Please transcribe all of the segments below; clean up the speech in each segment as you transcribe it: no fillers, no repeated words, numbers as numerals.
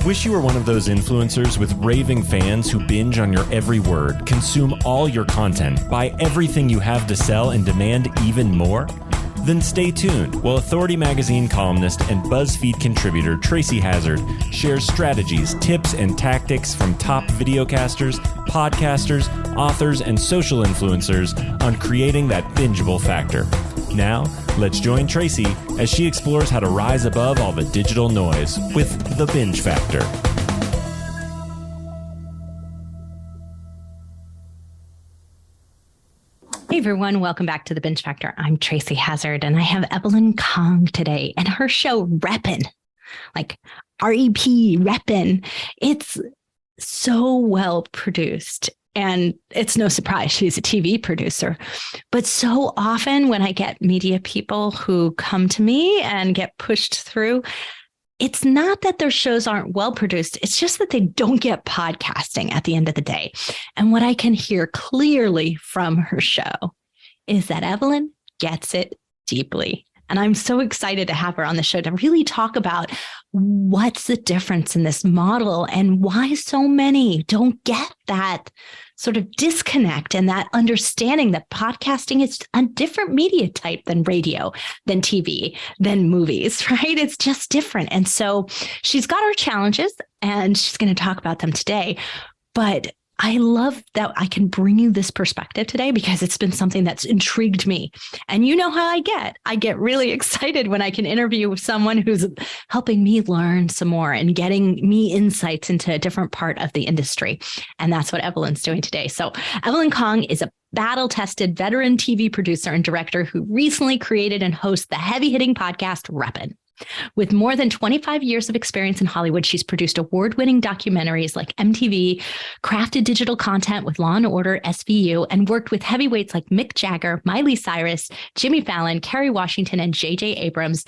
Wish you were one of those influencers with raving fans who binge on your every word, consume all your content, buy everything you have to sell, and demand even more? Then stay tuned while Authority Magazine columnist and BuzzFeed contributor Tracy Hazard shares strategies, tips, and tactics from top videocasters, podcasters, authors, and social influencers on creating that bingeable factor. Now, let's join Tracy as she explores how to rise above all the digital noise with the Binge Factor. Hey everyone, welcome back to the Binge Factor. I'm Tracy Hazard, and I have Evelien Kong today and her show Reppin, like R-E-P, Reppin. It's so well produced. And it's no surprise she's a TV producer. But so often when I get media people who come to me and get pushed through, it's not that their shows aren't well produced. It's just that they don't get podcasting at the end of the day. And what I can hear clearly from her show is that Evelien gets it deeply. And I'm so excited to have her on the show to really talk about what's the difference in this model and why so many don't get that sort of disconnect and that understanding that podcasting is a different media type than radio, than TV, than movies, right? It's just different. And so she's got her challenges and she's going to talk about them today. But I love that I can bring you this perspective today because it's been something that's intrigued me. And you know how I get really excited when I can interview someone who's helping me learn some more and getting me insights into a different part of the industry. And that's what Evelien's doing today. So Evelien Kong is a battle-tested veteran TV producer and director who recently created and hosts the heavy-hitting podcast Reppin. With more than 25 years of experience in Hollywood, she's produced award-winning documentaries like MTV, crafted digital content with Law & Order, SVU, and worked with heavyweights like Mick Jagger, Miley Cyrus, Jimmy Fallon, Kerry Washington, and J.J. Abrams,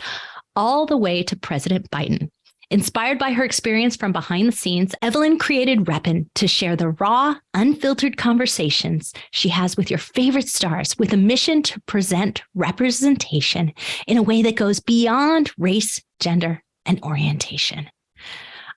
all the way to President Biden. Inspired by her experience from behind the scenes, Evelien created Reppin to share the raw, unfiltered conversations she has with your favorite stars with a mission to present representation in a way that goes beyond race, gender, and orientation.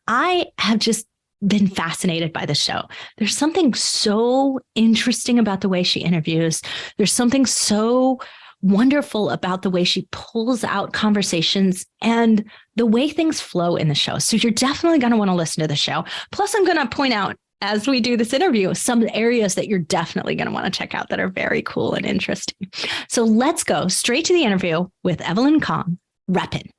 I have just been fascinated by the show. There's something so interesting about the way she interviews. There's something so wonderful about the way she pulls out conversations and the way things flow in the show. So you're definitely going to want to listen to the show. Plus, I'm going to point out as we do this interview, some areas that you're definitely going to want to check out that are very cool and interesting. So let's go straight to the interview with Evelien Kong, Reppin.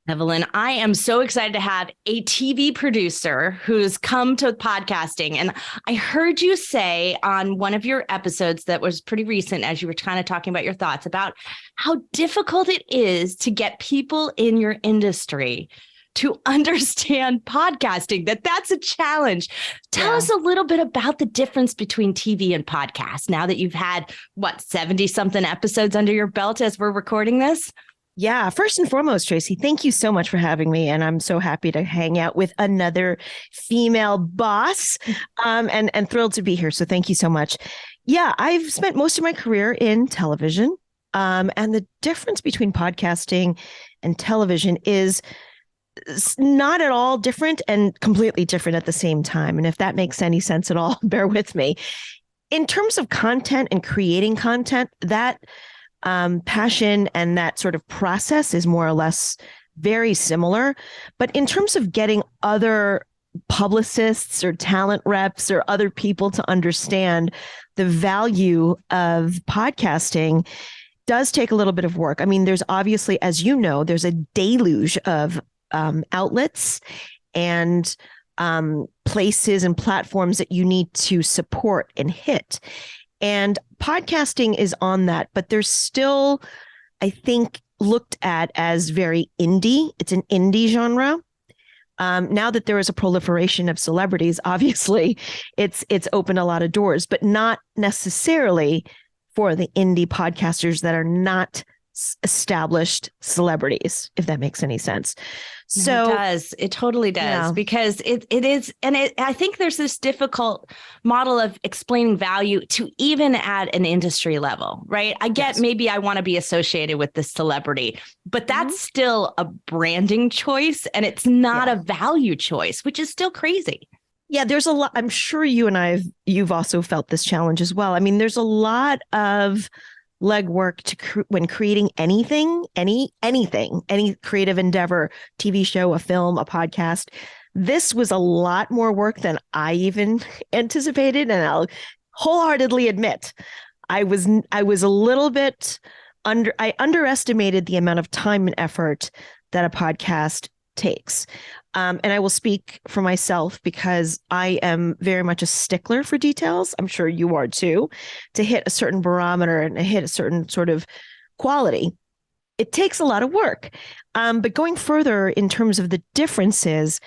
Evelien, I am so excited to have a TV producer who's come to podcasting. And I heard you say on one of your episodes that was pretty recent, as you were kind of talking about your thoughts about how difficult it is to get people in your industry to understand podcasting, that's a challenge. Tell us a little bit about the difference between TV and podcast now that you've had, 70 something episodes under your belt as we're recording this? Yeah, first and foremost, Tracy, thank you so much for having me. And I'm so happy to hang out with another female boss and thrilled to be here. So thank you so much. Yeah, I've spent most of my career in television. And the difference between podcasting and television is not at all different and completely different at the same time. And if that makes any sense at all, bear with me. In terms of content and creating content, that passion and that sort of process is more or less very similar. But in terms of getting other publicists or talent reps or other people to understand the value of podcasting does take a little bit of work. I mean, there's obviously, as you know, there's a deluge of outlets and places and platforms that you need to support and hit. And podcasting is on that, but there's still, I think, looked at as very indie. It's an indie genre. Now that there is a proliferation of celebrities, obviously, it's opened a lot of doors, but not necessarily for the indie podcasters that are not established celebrities, if that makes any sense. No, So it does. It totally does, Yeah. because it is. And I think there's this difficult model of explaining value to even at an industry level, right? I get Yes. maybe I want to be associated with this celebrity, but that's still a branding choice, and it's not a value choice, which is still crazy. Yeah, there's a lot. I'm sure you and you've also felt this challenge as well. I mean, there's a lot of legwork when creating anything, any creative endeavor, TV show, a film, a podcast. This was a lot more work than I even anticipated, and I'll wholeheartedly admit I was a little bit I underestimated the amount of time and effort that a podcast takes. And I will speak for myself because I am very much a stickler for details. I'm sure you are too, to hit a certain barometer and hit a certain sort of quality. It takes a lot of work. But going further in terms of the differences,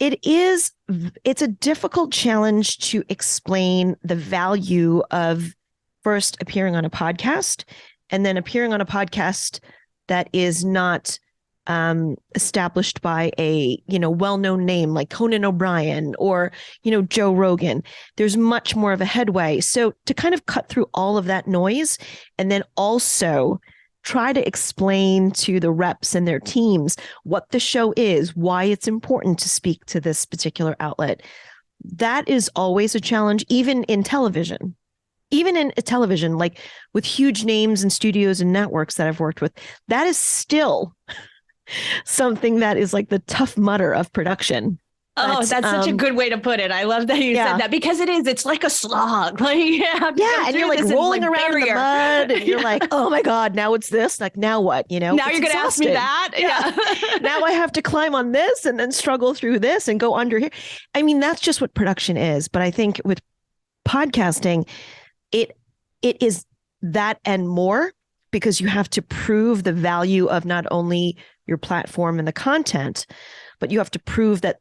it's a difficult challenge to explain the value of first appearing on a podcast and then appearing on a podcast that is not established by a well-known name like Conan O'Brien or Joe Rogan. There's much more of a headway. So to kind of cut through all of that noise and then also try to explain to the reps and their teams what the show is, why it's important to speak to this particular outlet, that is always a challenge, even in television. Even in television, like with huge names and studios and networks that I've worked with, that is still something that is like the Tough Mudder of production. Oh, that's such a good way to put it. I love that you said that, because it's like a slog. Like, and you're like rolling around in the mud and you're like, oh my God, now it's this. Like, now what? Now you're going to ask me that. Yeah. Now I have to climb on this and then struggle through this and go under here. I mean, that's just what production is. But I think with podcasting, it is that and more, because you have to prove the value of not only your platform and the content, but you have to prove that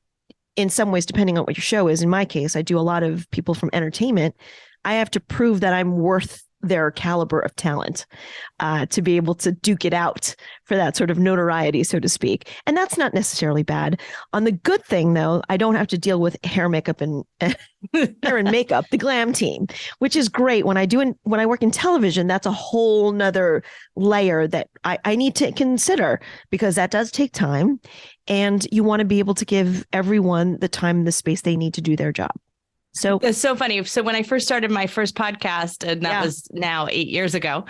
in some ways, depending on what your show is. In my case, I do a lot of people from entertainment. I have to prove that I'm worth their caliber of talent to be able to duke it out for that sort of notoriety, so to speak. And that's not necessarily bad. On the good thing, though, I don't have to deal with hair, makeup, and hair and makeup, the glam team, which is great. When I work in television, that's a whole nother layer that I need to consider, because that does take time. And you want to be able to give everyone the time and the space they need to do their job. So it's so funny. So when I first started my first podcast, and that was now 8 years ago,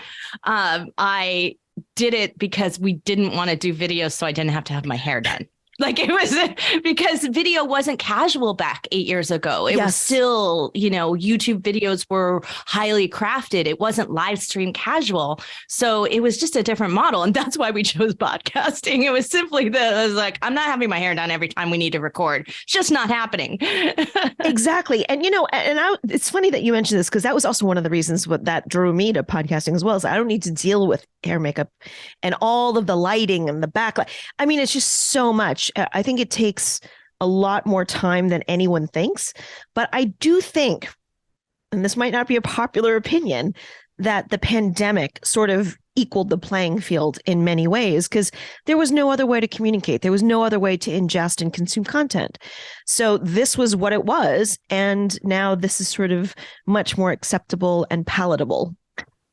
I did it because we didn't want to do videos, so I didn't have to have my hair done. Like, it was because video wasn't casual back 8 years ago. It was still, YouTube videos were highly crafted. It wasn't live stream casual. So it was just a different model. And that's why we chose podcasting. It was simply I was like, I'm not having my hair done every time we need to record. It's just not happening. Exactly. And, it's funny that you mentioned this, because that was also one of the reasons that drew me to podcasting as well. Is I don't need to deal with hair, makeup, and all of the lighting and the backlight. I mean, it's just so much. I think it takes a lot more time than anyone thinks. But I do think, and this might not be a popular opinion, that the pandemic sort of equaled the playing field in many ways, because there was no other way to communicate. There was no other way to ingest and consume content. So this was what it was. And now this is sort of much more acceptable and palatable.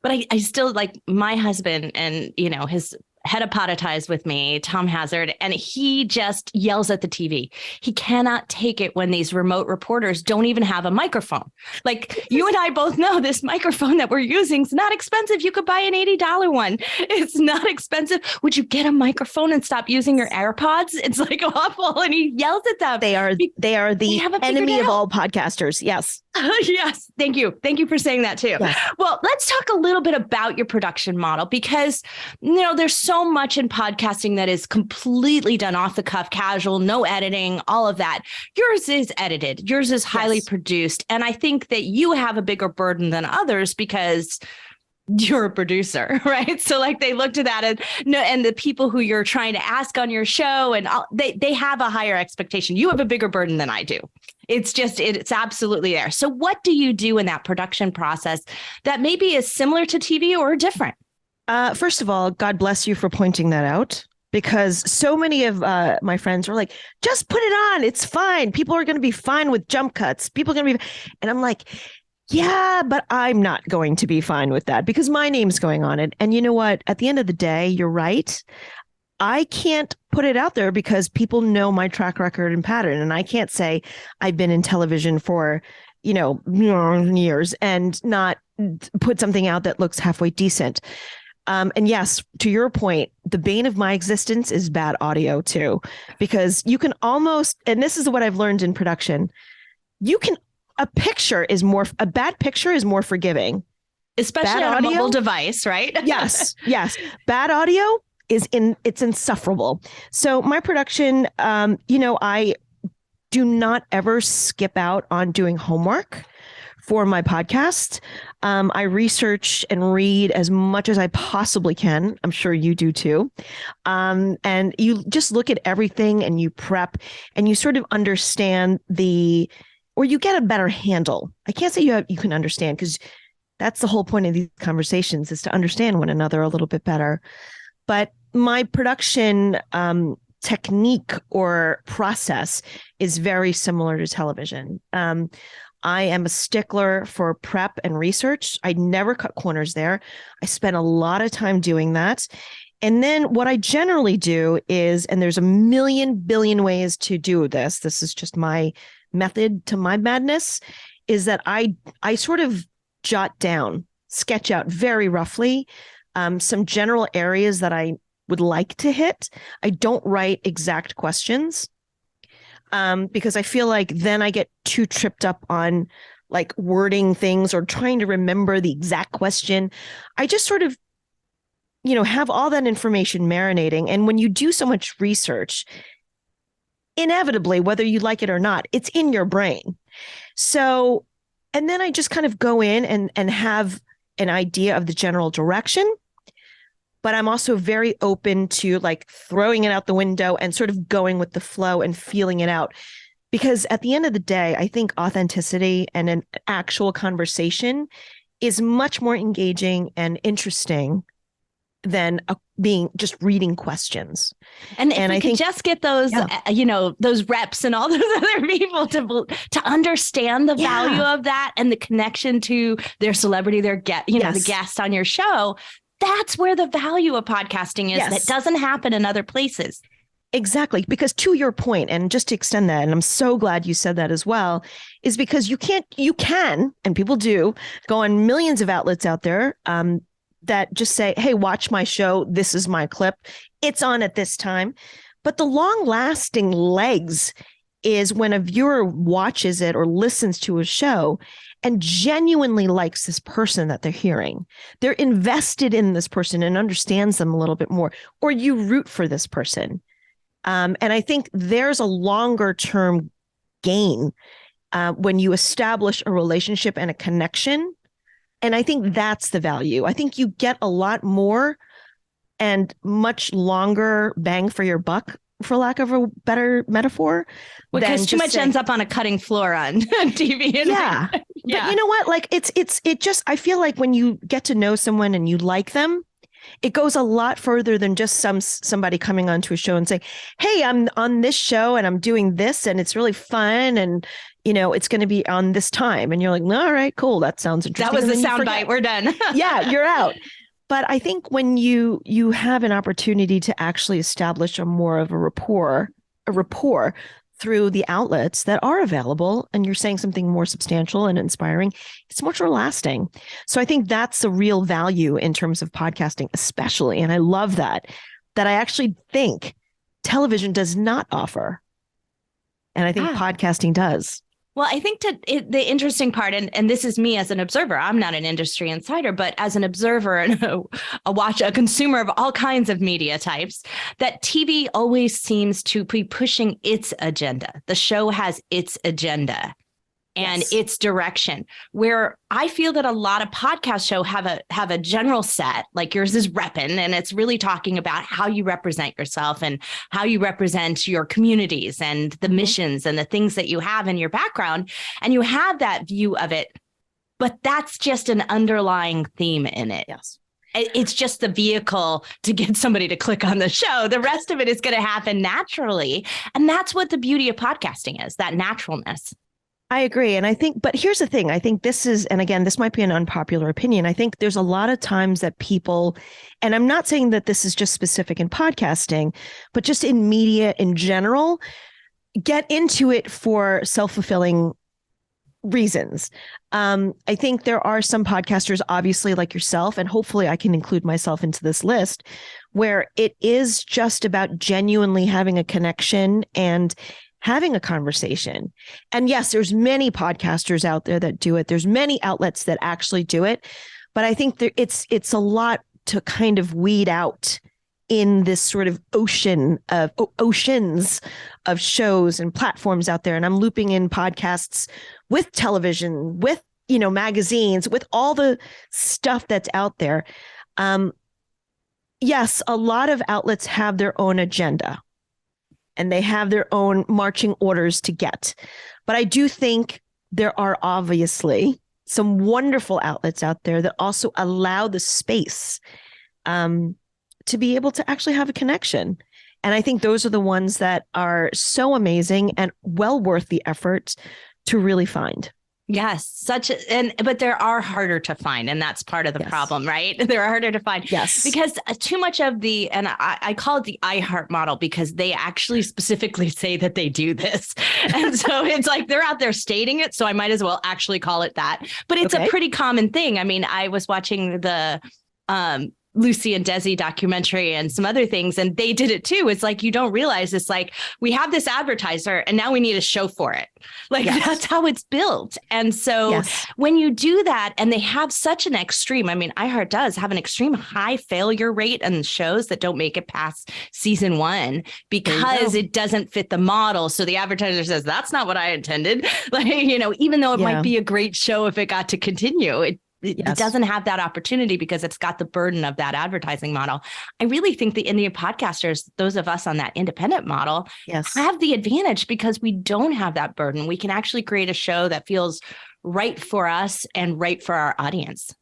But I still, like, my husband and, his head of ties with me, Tom Hazard, and he just yells at the TV. He cannot take it when these remote reporters don't even have a microphone. Like, you and I both know this microphone that we're using is not expensive. You could buy an $80 one. It's not expensive. Would you get a microphone and stop using your AirPods? It's like awful. And he yells at them. They are the enemy of all podcasters. Yes. Yes. Thank you. Thank you for saying that too. Yes. Well, let's talk a little bit about your production model, because, there's so much in podcasting that is completely done off the cuff, casual, no editing, all of that. Yours is edited. Yours is highly produced. And I think that you have a bigger burden than others because you're a producer, right? So like they look to that and the people who you're trying to ask on your show, and they have a higher expectation. You have a bigger burden than I do. It's absolutely there. So what do you do in that production process that maybe is similar to TV or different? First of all, God bless you for pointing that out, because so many of my friends were like, just put it on. It's fine. People are going to be fine with jump cuts. People are going to be. And I'm like, yeah, but I'm not going to be fine with that because my name's going on it. And you know what? At the end of the day, you're right. I can't put it out there because people know my track record and pattern. And I can't say I've been in television for, years and not put something out that looks halfway decent. And yes, to your point, the bane of my existence is bad audio too, because you can almost, and this is what I've learned in production, a bad picture is more forgiving. Especially on a mobile device, right? Yes. Bad audio it's insufferable. So my production, I do not ever skip out on doing homework for my podcast. I research and read as much as I possibly can. I'm sure you do too. And you just look at everything and you prep and you sort of understand or you get a better handle. I can't say you can understand, because that's the whole point of these conversations, is to understand one another a little bit better. But my production technique or process is very similar to television. I am a stickler for prep and research. I never cut corners there. I spend a lot of time doing that. And then what I generally do is, and there's a billion ways to do this. This is just my method to my madness, is that I sort of sketch out very roughly some general areas that I would like to hit. I don't write exact questions because I feel like then I get too tripped up on like wording things or trying to remember the exact question. I just sort of, have all that information marinating. And when you do so much research, inevitably, whether you like it or not, it's in your brain. So, and then I just kind of go in and have an idea of the general direction. But I'm also very open to like throwing it out the window and sort of going with the flow and feeling it out. Because at the end of the day, I think authenticity and an actual conversation is much more engaging and interesting than being just reading questions. And if we could just get those, those reps and all those other people to understand the value of that and the connection to their celebrity, the guest on your show. That's where the value of podcasting is. That doesn't happen in other places. Exactly. Because to your point, and just to extend that, and I'm so glad you said that as well, is because you can, and people do, go on millions of outlets out there that just say, hey, watch my show. This is my clip. It's on at this time. But the long lasting legs is when a viewer watches it or listens to a show and genuinely likes this person that they're hearing. They're invested in this person and understands them a little bit more, or you root for this person. And I think there's a longer term gain when you establish a relationship and a connection. And I think that's the value. I think you get a lot more and much longer bang for your buck, for lack of a better metaphor. Because too much ends up on a cutting floor on TV. Yeah. But you know what? Like I feel like when you get to know someone and you like them, it goes a lot further than just somebody coming onto a show and saying, hey, I'm on this show and I'm doing this and it's really fun. And, it's going to be on this time. And you're like, all right, cool. That sounds interesting. That was the soundbite. We're done. Yeah, you're out. But I think when you have an opportunity to actually establish more of a rapport through the outlets that are available, and you're saying something more substantial and inspiring, it's much more lasting. So I think that's the real value in terms of podcasting, especially. And I love that I actually think television does not offer. And I think podcasting does. Well, I think the interesting part, and this is me as an observer, I'm not an industry insider, but as an observer and a consumer of all kinds of media types, that TV always seems to be pushing its agenda. The show has its agenda and its direction, where I feel that a lot of podcast show have a general set, like yours is Reppin, and it's really talking about how you represent yourself and how you represent your communities and the missions and the things that you have in your background. And you have that view of it, but that's just an underlying theme in it. Yes. It's just the vehicle to get somebody to click on the show. The rest of it is going to happen naturally. And that's what the beauty of podcasting is, that naturalness. I agree. And I think, but here's the thing. I think this is, and again, this might be an unpopular opinion. I think there's a lot of times that people, and I'm not saying that this is just specific in podcasting, but just in media in general, get into it for self-fulfilling reasons. I think there are some podcasters, obviously like yourself, and hopefully I can include myself into this list, where it is just about genuinely having a connection and having a conversation. And yes, there's many podcasters out there that do it. There's many outlets that actually do it. But I think it's a lot to kind of weed out in this sort of oceans of shows and platforms out there. And I'm looping in podcasts with television, with, magazines, with all the stuff that's out there. Yes, a lot of outlets have their own agenda and they have their own marching orders to get. But I do think there are obviously some wonderful outlets out there that also allow the space to be able to actually have a connection. And I think those are the ones that are so amazing and well worth the effort to really find. Yes, but there are harder to find. And that's part of the problem, right? They're harder to find. Yes. Because too much of and I call it the iHeart model because they actually specifically say that they do this. And so it's like they're out there stating it. So I might as well actually call it that. But it's a pretty common thing. I mean, I was watching the Lucy and Desi documentary and some other things, and they did it too. It's like, you don't realize it's like, we have this advertiser and now we need a show for it. Like that's how it's built. And so when you do that and they have such an extreme, I mean, iHeart does have an extreme high failure rate on shows that don't make it past season 1 because it doesn't fit the model. So the advertiser says, that's not what I intended. Like, even though it might be a great show if it got to continue, it doesn't have that opportunity because it's got the burden of that advertising model. I really think the indie podcasters, those of us on that independent model, have the advantage because we don't have that burden. We can actually create a show that feels right for us and right for our audience.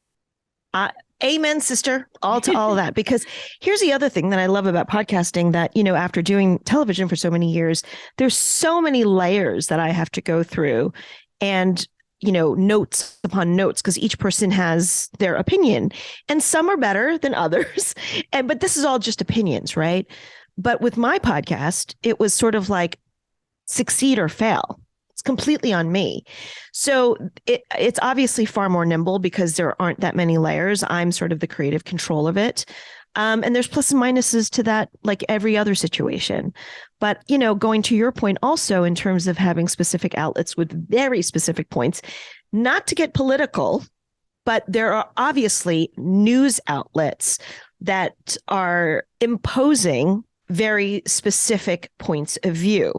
Amen, sister. All to all of that. Because here's the other thing that I love about podcasting that, after doing television for so many years, there's so many layers that I have to go through and notes upon notes, because each person has their opinion and some are better than others. But this is all just opinions, right? But with my podcast, it was sort of like succeed or fail. It's completely on me. So it's obviously far more nimble because there aren't that many layers. I'm sort of the creative control of it. And there's plus and minuses to that, like every other situation. But, going to your point also in terms of having specific outlets with very specific points, not to get political, but there are obviously news outlets that are imposing very specific points of view.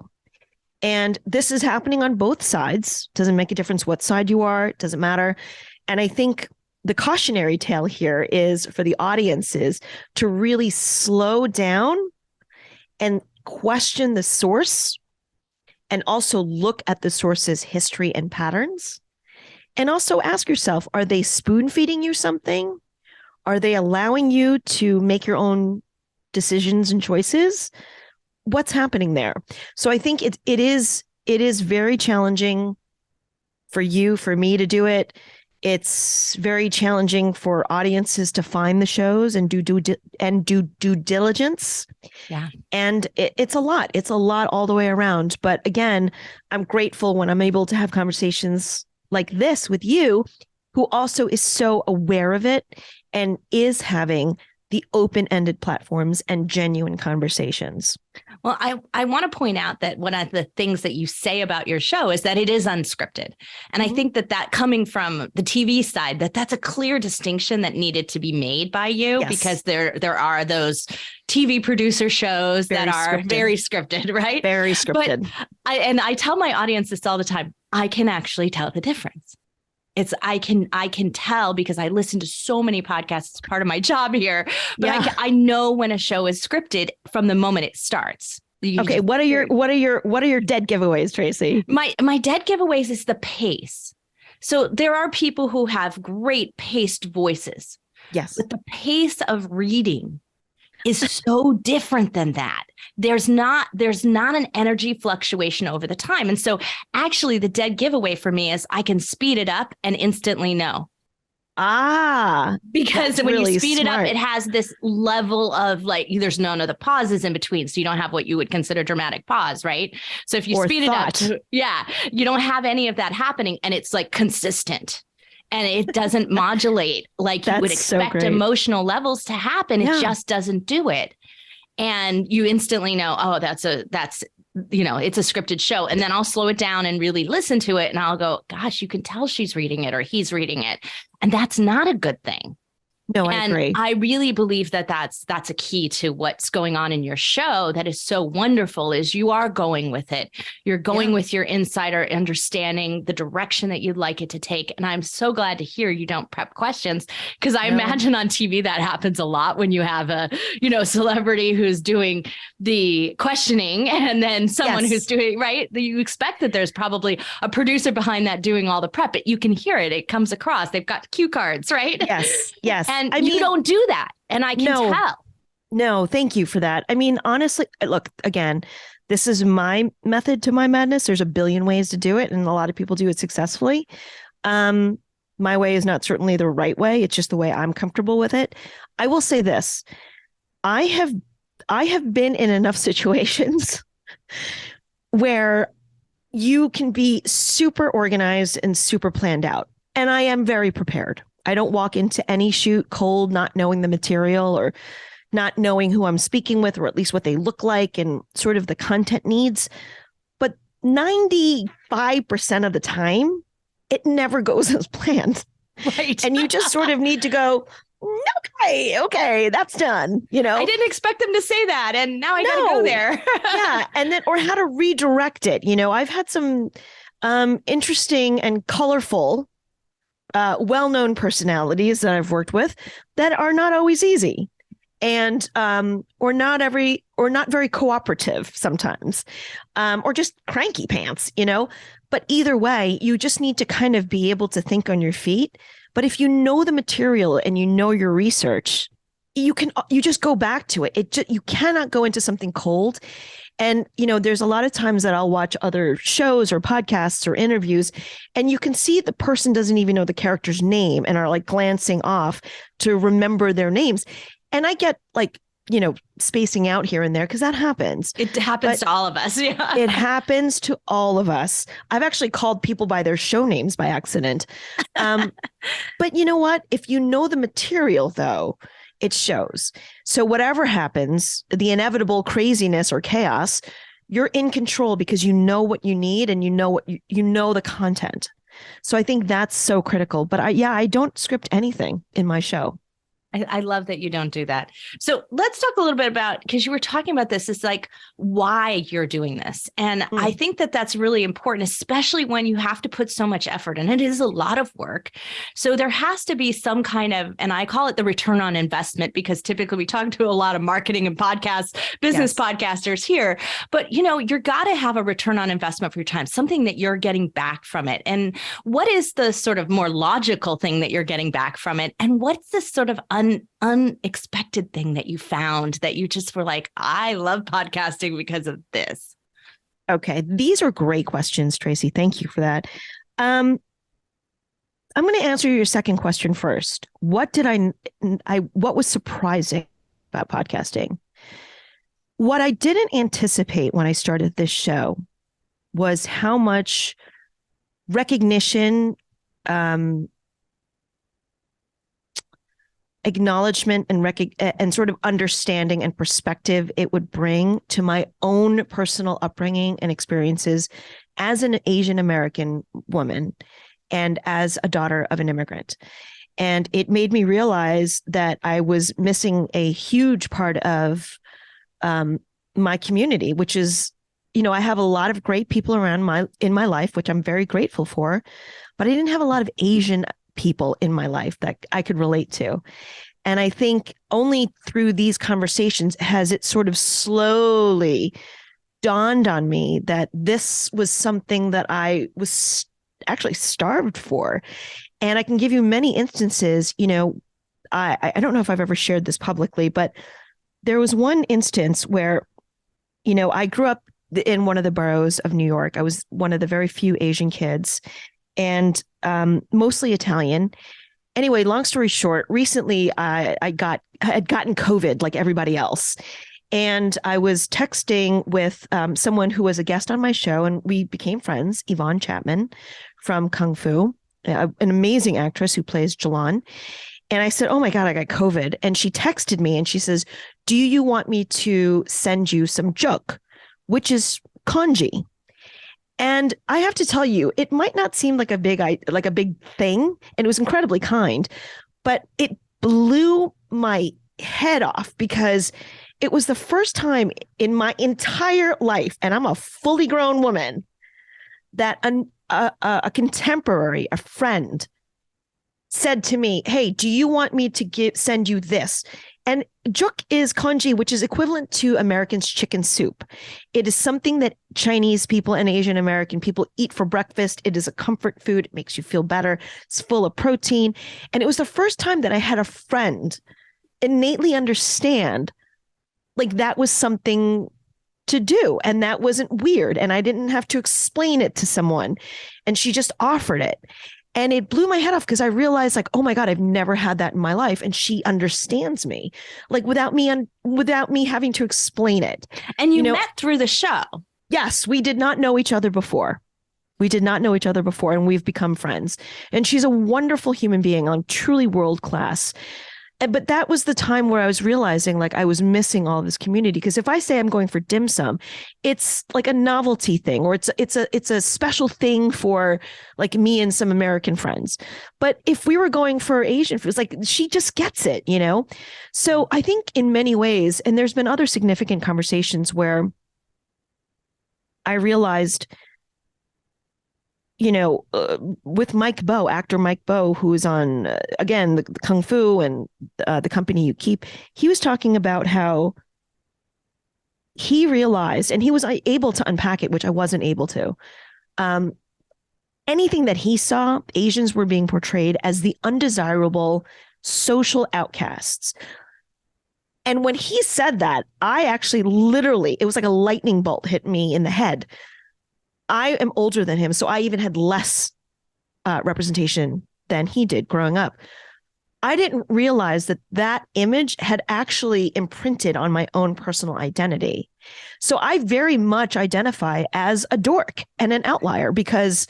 And this is happening on both sides. Doesn't make a difference what side you are. It doesn't matter. And I think the cautionary tale here is for the audiences to really slow down and question the source and also look at the source's history and patterns. And also ask yourself, are they spoon feeding you something? Are they allowing you to make your own decisions and choices? What's happening there? So I think it is very challenging for you, for me to do it. It's very challenging for audiences to find the shows and do due diligence. Yeah. And it's a lot. It's a lot all the way around. But again, I'm grateful when I'm able to have conversations like this with you, who also is so aware of it and is having the open-ended platforms and genuine conversations. Well, I want to point out that one of the things that you say about your show is that it is unscripted. And I think that coming from the TV side, that's a clear distinction that needed to be made by you, because there are those TV producer shows that are very scripted, right? Very scripted. But I tell my audience this all the time, I can actually tell the difference. I can tell because I listen to so many podcasts. It's part of my job here, but I know when a show is scripted from the moment it starts. Okay. What are your dead giveaways, Tracy? My dead giveaways is the pace. So there are people who have great paced voices, Yes. But the pace of reading is so different than that. There's not an energy fluctuation over the time. And so actually the dead giveaway for me is I can speed it up and instantly know. Because when really you speed smart. it up, it has this level of like, there's none of the pauses in between. So you don't have what you would consider dramatic pause, right? So if you speed it up, you don't have any of that happening. And it's like consistent. And it doesn't modulate like you would expect emotional levels to happen. It just doesn't do it. And you instantly know, oh, it's a scripted show. And then I'll slow it down and really listen to it. And I'll go, gosh, you can tell she's reading it or he's reading it. And that's not a good thing. No, I agree. I really believe that that's a key to what's going on in your show that is so wonderful is you are going with it. You're going with your insider understanding the direction that you'd like it to take. And I'm so glad to hear you don't prep questions because I imagine on TV that happens a lot when you have a, celebrity who's doing the questioning and then someone who's doing, right? You expect that there's probably a producer behind that doing all the prep, but you can hear it. It comes across. They've got cue cards, right? Yes. And you don't do that. And I can tell. No, thank you for that. I mean, honestly, look, again, this is my method to my madness. There's a billion ways to do it. And a lot of people do it successfully. My way is not certainly the right way. It's just the way I'm comfortable with it. I will say this. I have been in enough situations where you can be super organized and super planned out. And I am very prepared. I don't walk into any shoot cold, not knowing the material or not knowing who I'm speaking with, or at least what they look like and sort of the content needs. But 95% of the time, it never goes as planned. Right. And you just sort of need to go, okay, that's done. I didn't expect them to say that. And now I got to go there. And then, or how to redirect it. I've had some interesting and colorful well-known personalities that I've worked with that are not always easy and or not very cooperative sometimes or just cranky pants, but either way, you just need to kind of be able to think on your feet. But if you know the material and you know your research, you just go back to it. You cannot go into something cold. And, there's a lot of times that I'll watch other shows or podcasts or interviews, and you can see the person doesn't even know the character's name and are like glancing off to remember their names. And I get like, spacing out here and there because that happens. It happens to all of us. Yeah. It happens to all of us. I've actually called people by their show names by accident. But you know what? If you know the material, though, it shows. So whatever happens, the inevitable craziness or chaos, you're in control because you know what you need and you know the content. So I think that's so critical. But I don't script anything in my show. I love that you don't do that. So let's talk a little bit about, because you were talking about this, is like why you're doing this. And I think that that's really important, especially when you have to put so much effort and it is a lot of work. So there has to be some kind of, and I call it the return on investment, because typically we talk to a lot of marketing and business podcasters here, but you're got to have a return on investment for your time, something that you're getting back from it. And what is the sort of more logical thing that you're getting back from it? And what's this sort of unexpected thing that you found that you just were like, I love podcasting because of this? Okay. These are great questions, Tracy. Thank you for that. I'm going to answer your second question first. What was surprising about podcasting? What I didn't anticipate when I started this show was how much recognition, acknowledgement and sort of understanding and perspective it would bring to my own personal upbringing and experiences as an Asian American woman and as a daughter of an immigrant. And it made me realize that I was missing a huge part of my community, which is, I have a lot of great people in my life, which I'm very grateful for, but I didn't have a lot of Asian people in my life that I could relate to. And I think only through these conversations has it sort of slowly dawned on me that this was something that I was actually starved for. And I can give you many instances, I don't know if I've ever shared this publicly, but there was one instance where, I grew up in one of the boroughs of New York. I was one of the very few Asian kids, and mostly Italian. Anyway, long story short, recently I had gotten COVID like everybody else. And I was texting with someone who was a guest on my show, and we became friends, Yvonne Chapman from Kung Fu, an amazing actress who plays Jalan. And I said, oh my God, I got COVID. And she texted me and she says, do you want me to send you some juk, which is kanji? And I have to tell you, it might not seem like a big thing, and it was incredibly kind, but it blew my head off because it was the first time in my entire life, and I'm a fully grown woman, that a contemporary, a friend, said to me, hey, do you want me to send you this? And juk is kanji, which is equivalent to Americans' chicken soup. It is something that Chinese people and Asian American people eat for breakfast. It is a comfort food. It makes you feel better. It's full of protein. And it was the first time that I had a friend innately understand like that was something to do, and that wasn't weird. And I didn't have to explain it to someone. And she just offered it. And it blew my head off because I realized like, oh my God, I've never had that in my life. And she understands me like without me having to explain it. And you met through the show. Yes, we did not know each other before. And we've become friends. And she's a wonderful human being, like truly world class. But that was the time where I was realizing like I was missing all this community, because if I say I'm going for dim sum, it's like a novelty thing, or it's a special thing for like me and some American friends. But if we were going for Asian food, it's like she just gets it, So I think in many ways, and there's been other significant conversations where I realized, with Mike Bow, actor Mike Bow, who is on, again, the Kung Fu and The Company You Keep, he was talking about how he realized, and he was able to unpack it, which I wasn't able to. Anything that he saw, Asians were being portrayed as the undesirable social outcasts. And when he said that, I actually literally, it was like a lightning bolt hit me in the head. I am older than him, so I even had less representation than he did growing up. I didn't realize that image had actually imprinted on my own personal identity. So I very much identify as a dork and an outlier, because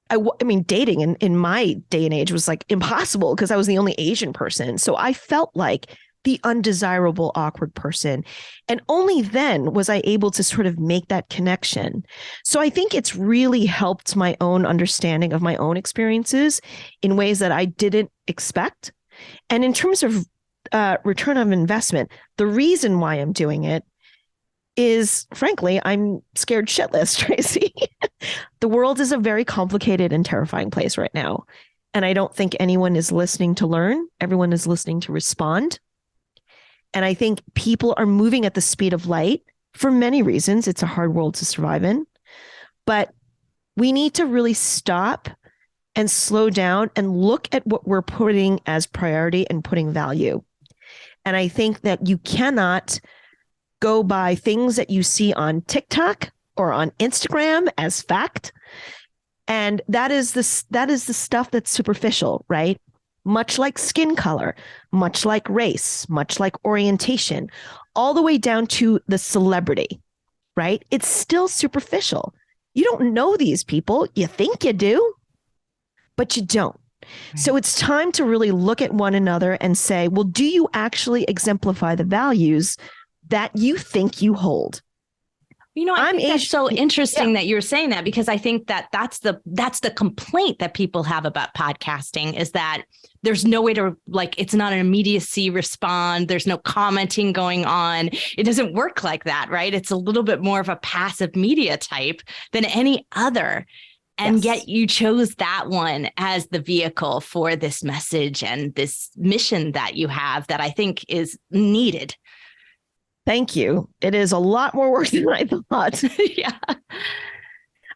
I mean, dating in my day and age was like impossible because I was the only Asian person. So I felt like the undesirable, awkward person. And only then was I able to sort of make that connection. So I think it's really helped my own understanding of my own experiences in ways that I didn't expect. And in terms of return on investment, the reason why I'm doing it is, frankly, I'm scared shitless, Tracy. The world is a very complicated and terrifying place right now. And I don't think anyone is listening to learn. Everyone is listening to respond. And I think people are moving at the speed of light for many reasons. It's a hard world to survive in. But we need to really stop and slow down and look at what we're putting as priority and putting value. And I think that you cannot go by things that you see on TikTok or on Instagram as fact. And that is the stuff that's superficial, right? Much like skin color, much like race, much like orientation, all the way down to the celebrity, right? It's still superficial. You don't know these people. You think you do, but you don't. Right. So it's time to really look at one another and say, well, do you actually exemplify the values that you think you hold? I think that's so interesting that you're saying that, because I think that that's the complaint that people have about podcasting, is that there's no way to, like, it's not an immediacy respond. There's no commenting going on. It doesn't work like that, right? It's a little bit more of a passive media type than any other. And yet you chose that one as the vehicle for this message and this mission that you have, that I think is needed. Thank you. It is a lot more work than I thought. Yeah.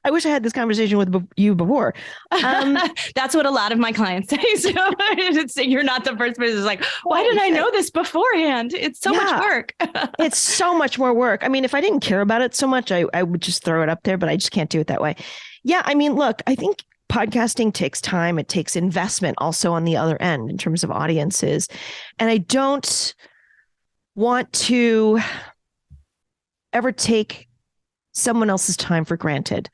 I wish I had this conversation with you before. That's what a lot of my clients say. So you're not the first person who's like, why didn't I know this beforehand? It's so much work. It's so much more work. I mean, if I didn't care about it so much, I would just throw it up there, but I just can't do it that way. Yeah. I mean, look, I think podcasting takes time. It takes investment also on the other end in terms of audiences. And I don't want to ever take someone else's time for granted.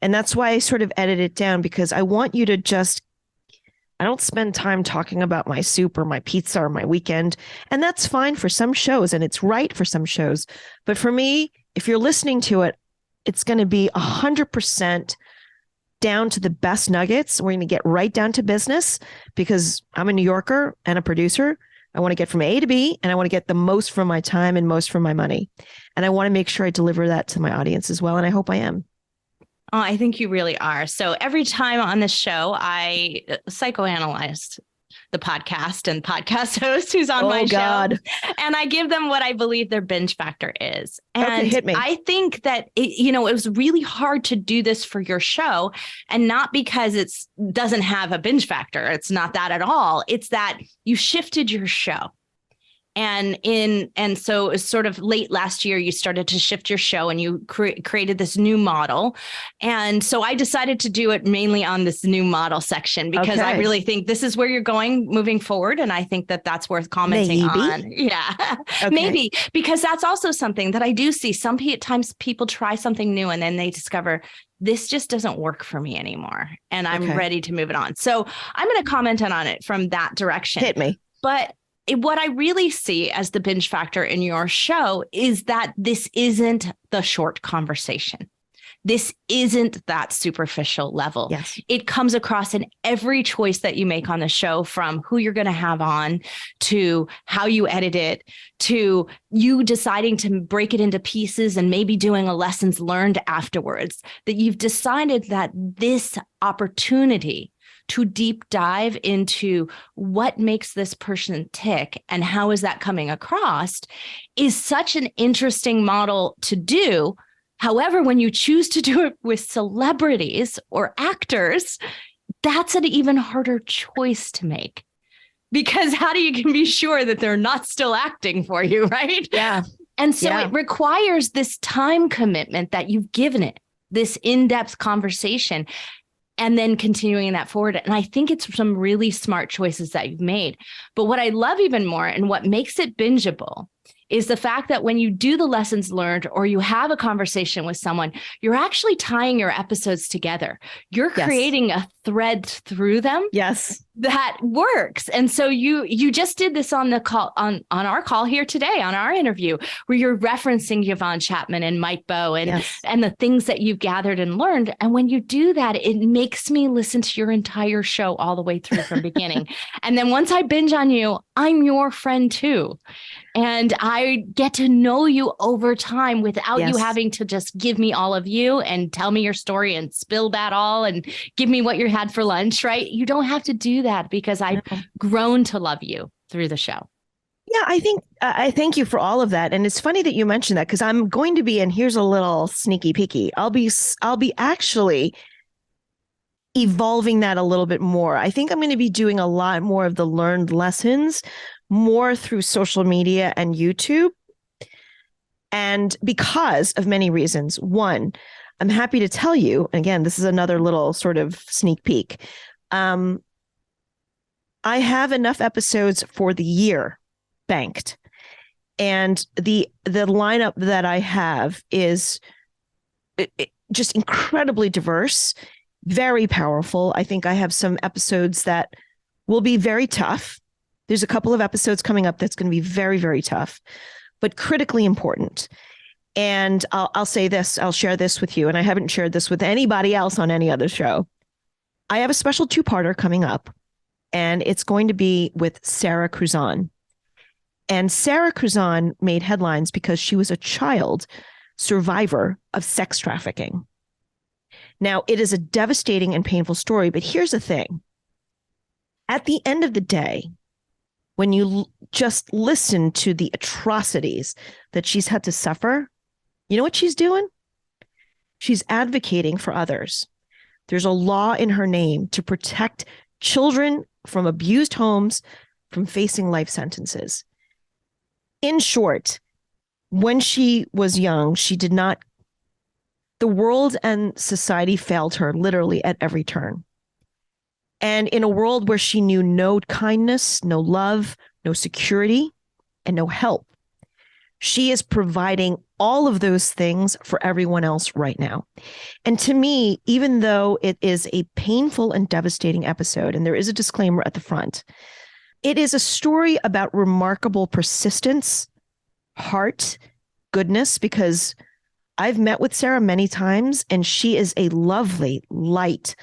And that's why I sort of edit it down, because I want you to I don't spend time talking about my soup or my pizza or my weekend. And that's fine for some shows and it's right for some shows. But for me, if you're listening to it, it's going to be 100% down to the best nuggets. We're going to get right down to business because I'm a New Yorker and a producer. I want to get from A to B, and I want to get the most from my time and most from my money. And I want to make sure I deliver that to my audience as well. And I hope I am. Oh, I think you really are. So every time on this show, I psychoanalyzed the podcast and podcast host who's on my show. And I give them what I believe their binge factor is. And okay, hit me. I think that, it was really hard to do this for your show, and not because it doesn't have a binge factor. It's not that at all. It's that you shifted your show. And so it was sort of late last year, you started to shift your show and you created this new model. And so I decided to do it mainly on this new model section, because I really think this is where you're going moving forward. And I think that that's worth commenting on. Yeah, maybe, because that's also something that I do see. Sometimes people try something new and then they discover this just doesn't work for me anymore. And I'm ready to move it on. So I'm going to comment on it from that direction. Hit me. But what I really see as the binge factor in your show is that this isn't the short conversation. This isn't that superficial level. Yes. It comes across in every choice that you make on the show, from who you're going to have on, to how you edit it, to you deciding to break it into pieces and maybe doing a lessons learned afterwards. That you've decided that this opportunity to deep dive into what makes this person tick and how is that coming across is such an interesting model to do. However, when you choose to do it with celebrities or actors, that's an even harder choice to make, because how do you can be sure that they're not still acting for you, right? Yeah. And so it requires this time commitment that you've given it, this in-depth conversation, and then continuing that forward. And I think it's some really smart choices that you've made. But what I love even more, and what makes it bingeable, is the fact that when you do the lessons learned or you have a conversation with someone, you're actually tying your episodes together. You're creating a thread through them. Yes. That works. And so you just did this on the call, on our call here today, on our interview, where you're referencing Yvonne Chapman and Mike Bowe and the things that you've gathered and learned. And when you do that, it makes me listen to your entire show all the way through from beginning. And then once I binge on you, I'm your friend too. And I get to know you over time without you having to just give me all of you and tell me your story and spill that all and give me what you had for lunch, right? You don't have to do that, because I've grown to love you through the show. Yeah, I think I thank you for all of that. And it's funny that you mentioned that, because I'm going to be, and here's a little sneaky peeky, I'll be actually evolving that a little bit more. I think I'm going to be doing a lot more of the learned lessons, more through social media and YouTube. And because of many reasons. One, I'm happy to tell you, again, this is another little sort of sneak peek. I have enough episodes for the year banked. And the lineup that I have is just incredibly diverse, very powerful. I think I have some episodes that will be very tough. There's a couple of episodes coming up that's going to be very, very tough, but critically important. And I'll say this, I'll share this with you, and I haven't shared this with anybody else on any other show. I have a special 2-parter coming up, and it's going to be with Sarah Cruzan. And Sarah Cruzan made headlines because she was a child survivor of sex trafficking. Now, it is a devastating and painful story, but here's the thing. At the end of the day, when you just listen to the atrocities that she's had to suffer, you know what she's doing? She's advocating for others. There's a law in her name to protect children from abused homes, from facing life sentences. In short, when she was young, the world and society failed her literally at every turn. And in a world where she knew no kindness, no love, no security, and no help, she is providing all of those things for everyone else right now. And to me, even though it is a painful and devastating episode, and there is a disclaimer at the front, it is a story about remarkable persistence, heart, goodness, because I've met with Sarah many times, and she is a lovely, light,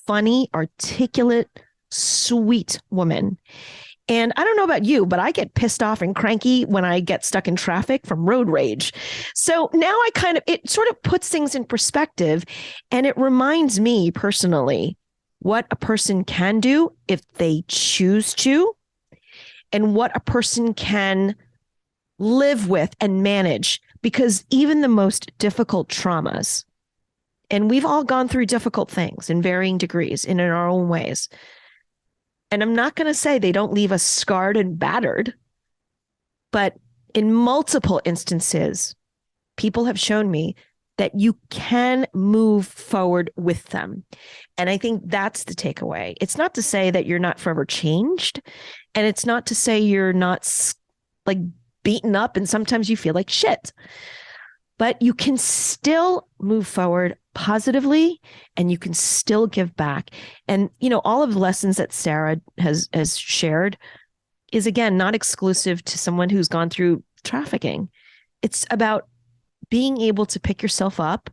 funny, articulate, sweet woman. And I don't know about you, but I get pissed off and cranky when I get stuck in traffic from road rage. So now it sort of puts things in perspective, and it reminds me personally what a person can do if they choose to, and what a person can live with and manage, because even the most difficult traumas, and we've all gone through difficult things in varying degrees and in our own ways. And I'm not going to say they don't leave us scarred and battered, but in multiple instances, people have shown me that you can move forward with them. And I think that's the takeaway. It's not to say that you're not forever changed. And it's not to say you're not like beaten up and sometimes you feel like shit. But you can still move forward positively, and you can still give back. And, all of the lessons that Sarah has shared is, again, not exclusive to someone who's gone through trafficking. It's about being able to pick yourself up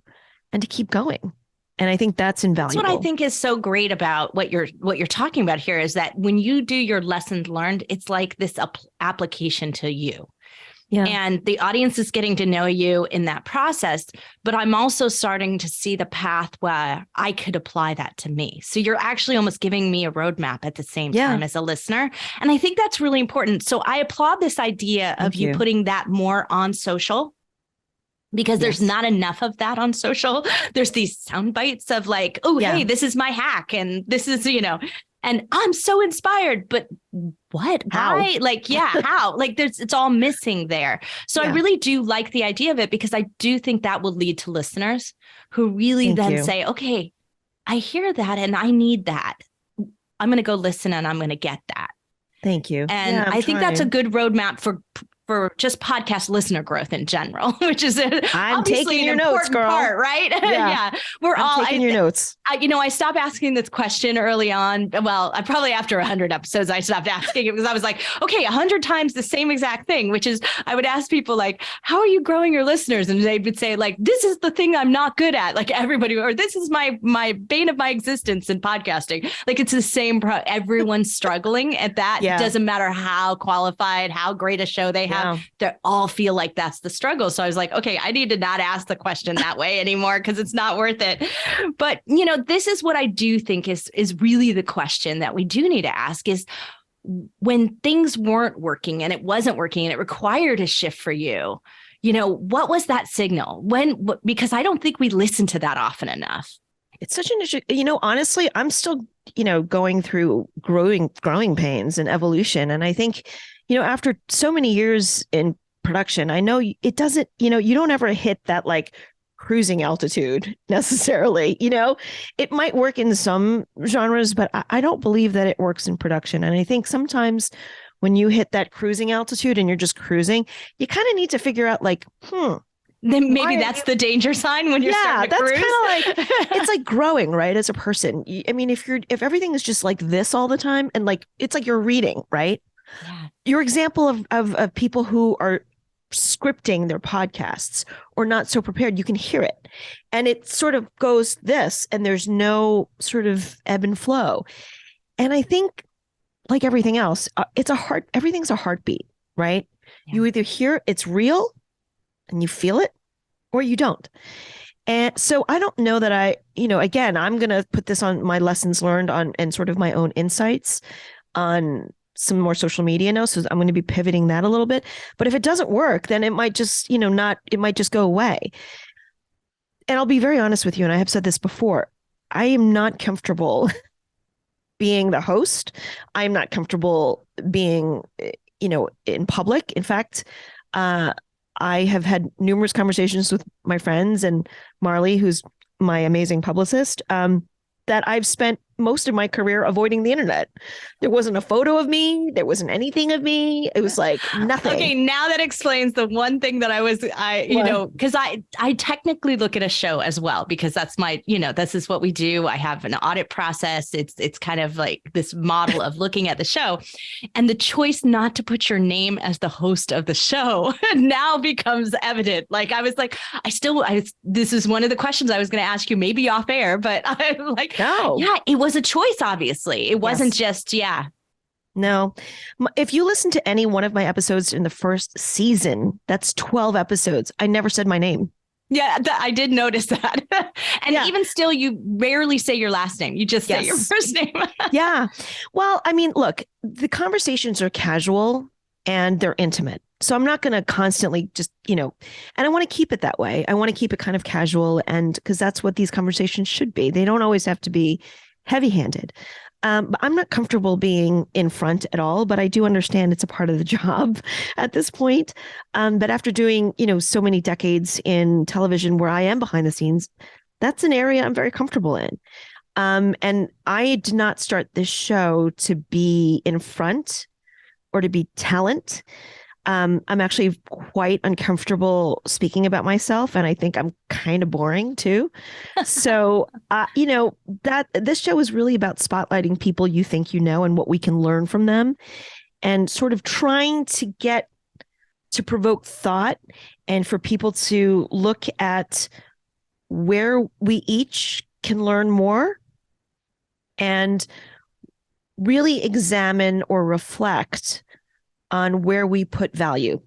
and to keep going. And I think that's invaluable. That's what I think is so great about what you're talking about here, is that when you do your lessons learned, it's like this application to you. Yeah. And the audience is getting to know you in that process, but I'm also starting to see the path where I could apply that to me. So you're actually almost giving me a roadmap at the same time as a listener. And I think that's really important. So I applaud this idea of you putting that more on social, because there's not enough of that on social. There's these sound bites of like, hey, this is my hack. And this is, and I'm so inspired, but what? How? Why? How? It's all missing there. So I really do like the idea of it, because I do think that will lead to listeners who really say, okay, I hear that and I need that. I'm going to go listen and I'm going to get that. Thank you. And I think that's a good roadmap for just podcast listener growth in general, which is I'm taking your notes, girl. Part, right? I'm taking your notes. I stopped asking this question early on. Well, probably after 100 episodes, I stopped asking it, because I was like, okay, 100 times the same exact thing, which is I would ask people like, how are you growing your listeners? And they would say like, this is the thing I'm not good at. Like everybody, or this is my bane of my existence in podcasting. Like it's the same. Everyone's struggling at that. It doesn't matter how qualified, how great a show they have. They all feel like that's the struggle. So I was like, okay, I need to not ask the question that way anymore, because it's not worth it. But, this is what I do think is really the question that we do need to ask, is when things weren't working and it wasn't working and it required a shift for you, what was that signal? Because I don't think we listen to that often enough. It's such an issue. Honestly, I'm still, going through growing pains and evolution. And I think, after so many years in production, I know it doesn't, you don't ever hit that like cruising altitude necessarily. It might work in some genres, but I don't believe that it works in production. And I think sometimes when you hit that cruising altitude and you're just cruising, you kind of need to figure out like, then maybe that's the danger sign when you're starting to cruise. That's kind of like, it's like growing, right? As a person. I mean, if everything is just like this all the time, and like, it's like you're reading, right? Yeah. Your example of people who are scripting their podcasts or not so prepared, you can hear it. And it sort of goes this, and there's no sort of ebb and flow. And I think like everything else, everything's a heartbeat, right? Yeah. You either hear it's real and you feel it, or you don't. And so I don't know that again, I'm going to put this on my lessons learned on and sort of my own insights on some more social media now. So I'm going to be pivoting that a little bit. But if it doesn't work, then it might just, it might just go away. and I'll be very honest with you, and I have said this before, I am not comfortable being the host. I'm not comfortable being, in public. In fact, I have had numerous conversations with my friends and Marley, who's my amazing publicist, that I've spent most of my career avoiding the internet. There wasn't a photo of me. There wasn't anything of me. It was like nothing. Okay, now that explains the one thing that because I technically look at a show as well, because that's my, this is what we do. I have an audit process. It's kind of like this model of looking at the show, and the choice not to put your name as the host of the show now becomes evident. Like I was like, this is one of the questions I was going to ask you, maybe off air, but I'm like, no. Yeah, it was a choice. Obviously, it wasn't just, No, if you listen to any one of my episodes in the first season, that's 12 episodes. I never said my name. Yeah, I did notice that. And even still, you rarely say your last name. You just say your first name. Yeah. Well, I mean, look, the conversations are casual and they're intimate. So I'm not going to constantly just, and I want to keep it that way. I want to keep it kind of casual, and because that's what these conversations should be. They don't always have to be heavy-handed. But I'm not comfortable being in front at all, but I do understand it's a part of the job at this point. But after doing, so many decades in television where I am behind the scenes, that's an area I'm very comfortable in. And I did not start this show to be in front or to be talent. I'm actually quite uncomfortable speaking about myself, and I think I'm kind of boring too. So, that this show is really about spotlighting people you think you know and what we can learn from them, and sort of trying to provoke thought and for people to look at where we each can learn more and really examine or reflect on where we put value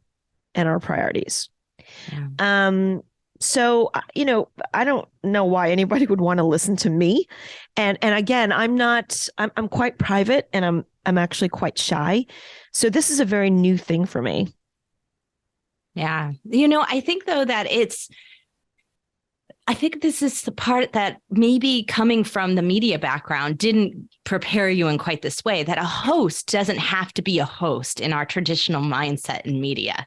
and our priorities. Yeah. So, I don't know why anybody would want to listen to me. And again, I'm quite private, and I'm actually quite shy. So this is a very new thing for me. Yeah. I think though that I think this is the part that maybe coming from the media background didn't prepare you in quite this way, that a host doesn't have to be a host in our traditional mindset in media.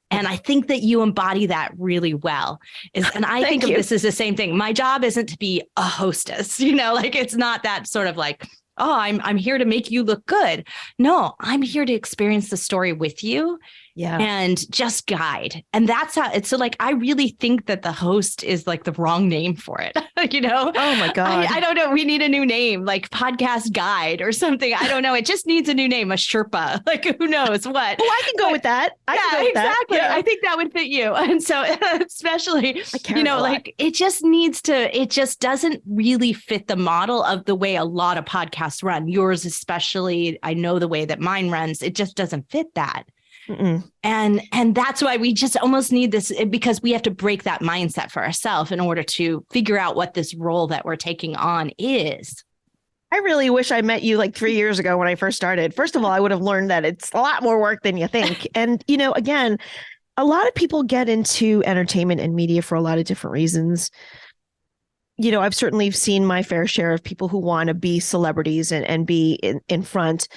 And I think that you embody that really well. And I think of this as the same thing. My job isn't to be a hostess, like it's not that sort of like, oh, I'm here to make you look good. No, I'm here to experience the story with you. Yeah. And just guide. And that's how it's so like, I really think that the host is like the wrong name for it. Oh my God. I don't know. We need a new name, like podcast guide or something. I don't know. It just needs a new name, a Sherpa, like who knows what. Oh, I can go with that. Exactly. Yeah. I think that would fit you. And so especially, like it just doesn't really fit the model of the way a lot of podcasts run. Yours, especially, I know the way that mine runs. It just doesn't fit that. Mm-mm. And that's why we just almost need this, because we have to break that mindset for ourselves in order to figure out what this role that we're taking on is. I really wish I met you like 3 years ago when I first started. First of all, I would have learned that it's a lot more work than you think. And, again, a lot of people get into entertainment and media for a lot of different reasons. I've certainly seen my fair share of people who want to be celebrities and be in front.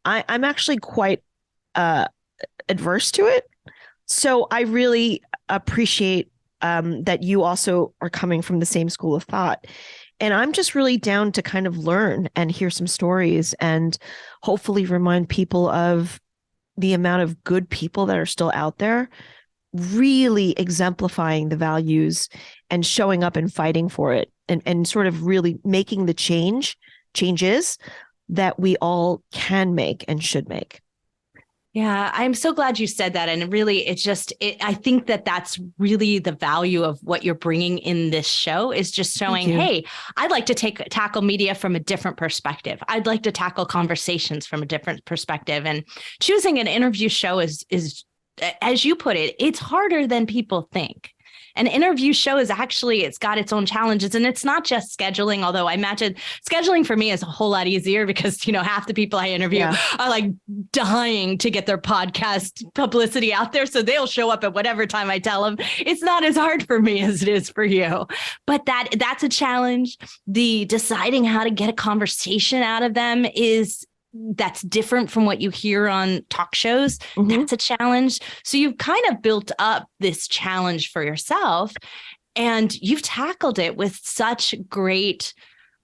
I'm actually quite adverse to it. So I really appreciate that you also are coming from the same school of thought. And I'm just really down to kind of learn and hear some stories and hopefully remind people of the amount of good people that are still out there, really exemplifying the values and showing up and fighting for it, and sort of really making the changes that we all can make and should make. Yeah, I'm so glad you said that. And really, I think that that's really the value of what you're bringing in this show, is just showing, hey, I'd like to tackle media from a different perspective. I'd like to tackle conversations from a different perspective. And choosing an interview show is, as you put it, it's harder than people think. An interview show is actually, it's got its own challenges, and it's not just scheduling, although I imagine scheduling for me is a whole lot easier because, half the people I interview are like dying to get their podcast publicity out there. So they'll show up at whatever time I tell them. It's not as hard for me as it is for you, but that's a challenge. The deciding how to get a conversation out of them that's different from what you hear on talk shows. That's a challenge. So you've kind of built up this challenge for yourself, and you've tackled it with such great,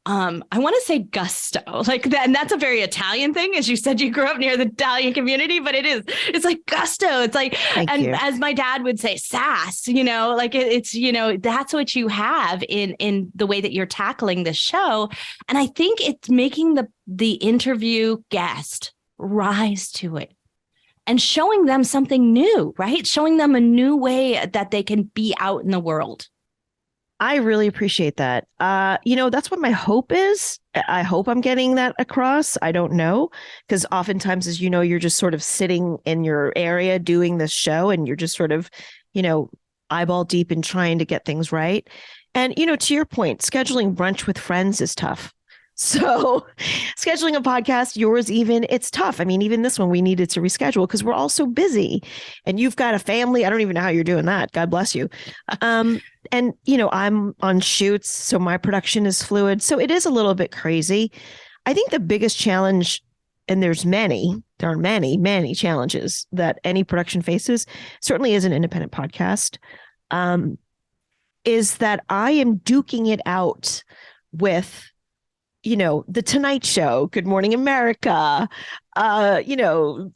I want to say gusto, like that. And that's a very Italian thing. As you said, you grew up near the Italian community, but it's like gusto. It's like, as my dad would say, sass, like it's, that's what you have in the way that you're tackling this show. And I think it's making the interview guest rise to it and showing them something new, right? Showing them a new way that they can be out in the world. I really appreciate that. That's what my hope is. I hope I'm getting that across. I don't know, because oftentimes, as you know, you're just sort of sitting in your area doing this show, and you're just sort of, eyeball deep in trying to get things right. And, to your point, scheduling brunch with friends is tough. So scheduling a podcast, yours even, it's tough. I mean, even this one we needed to reschedule because we're all so busy, and you've got a family. I don't even know how you're doing that. God bless you. And, I'm on shoots, so my production is fluid. So it is a little bit crazy. I think the biggest challenge, and there are many challenges that any production faces, certainly as an independent podcast, is that I am duking it out with The Tonight Show, Good Morning America,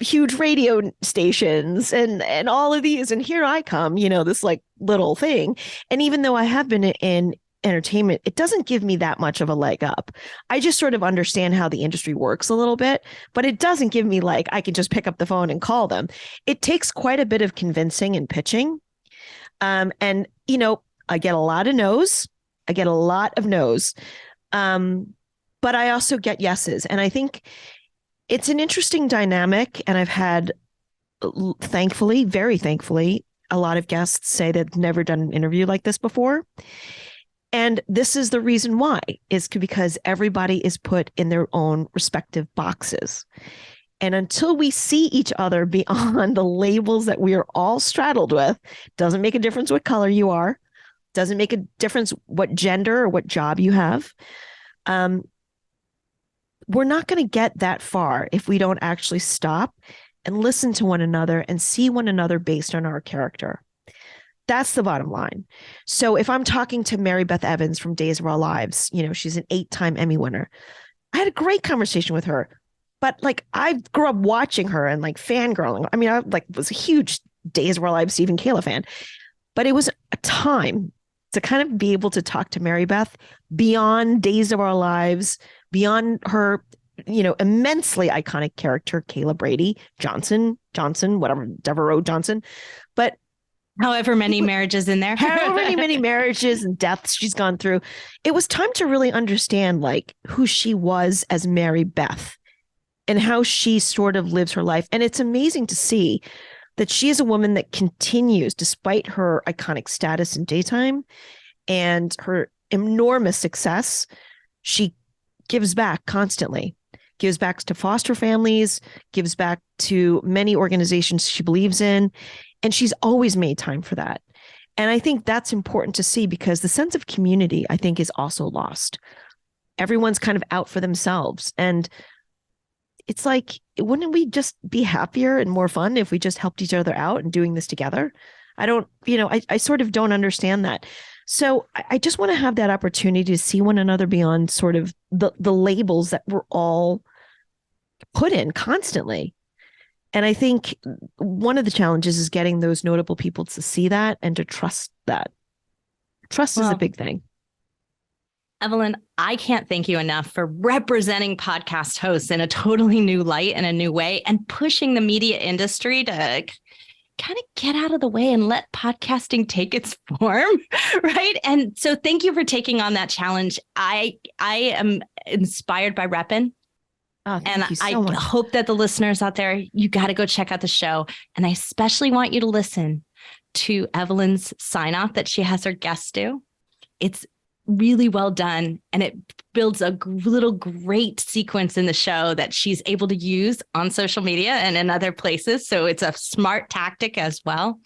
huge radio stations and all of these. And here I come, this like little thing. And even though I have been in entertainment, it doesn't give me that much of a leg up. I just sort of understand how the industry works a little bit, but it doesn't give me like, I can just pick up the phone and call them. It takes quite a bit of convincing and pitching. And, I get a lot of no's. But I also get yeses. And I think it's an interesting dynamic. And I've had, thankfully, very thankfully, a lot of guests say they've never done an interview like this before. And this is the reason why, is because everybody is put in their own respective boxes. And until we see each other beyond the labels that we are all straddled with, doesn't make a difference what color you are, doesn't make a difference what gender or what job you have. We're not going to get that far if we don't actually stop and listen to one another and see one another based on our character. That's the bottom line. So if I'm talking to Mary Beth Evans from Days of Our Lives, she's an 8-time Emmy winner. I had a great conversation with her, but like I grew up watching her and like fangirling. I mean, I was a huge Days of Our Lives Steve and Kayla fan, but it was a time to kind of be able to talk to Mary Beth beyond Days of Our Lives, beyond her, immensely iconic character, Kayla Brady, Johnson, whatever, Devereaux Johnson. But however many marriages in there, however many marriages and deaths she's gone through, it was time to really understand like who she was as Mary Beth and how she sort of lives her life. And it's amazing to see that she is a woman that continues, despite her iconic status in daytime and her enormous success, she gives back constantly, gives back to foster families, gives back to many organizations she believes in, and she's always made time for that. And I think that's important to see because the sense of community, I think, is also lost. Everyone's kind of out for themselves. And it's like, wouldn't we just be happier and more fun if we just helped each other out and doing this together? I sort of don't understand that. So I just want to have that opportunity to see one another beyond sort of the labels that we're all put in constantly. And I think one of the challenges is getting those notable people to see that and to trust that. Trust is a big thing. Evelien, I can't thank you enough for representing podcast hosts in a totally new light and a new way and pushing the media industry to kind of get out of the way and let podcasting take its form, right? And so thank you for taking on that challenge. I am inspired by Reppin. Oh, and I hope that the listeners out there, you got to go check out the show. And I especially want you to listen to Evelyn's sign off that she has her guests do. It's really well done. And it builds a little great sequence in the show that she's able to use on social media and in other places. So it's a smart tactic as well,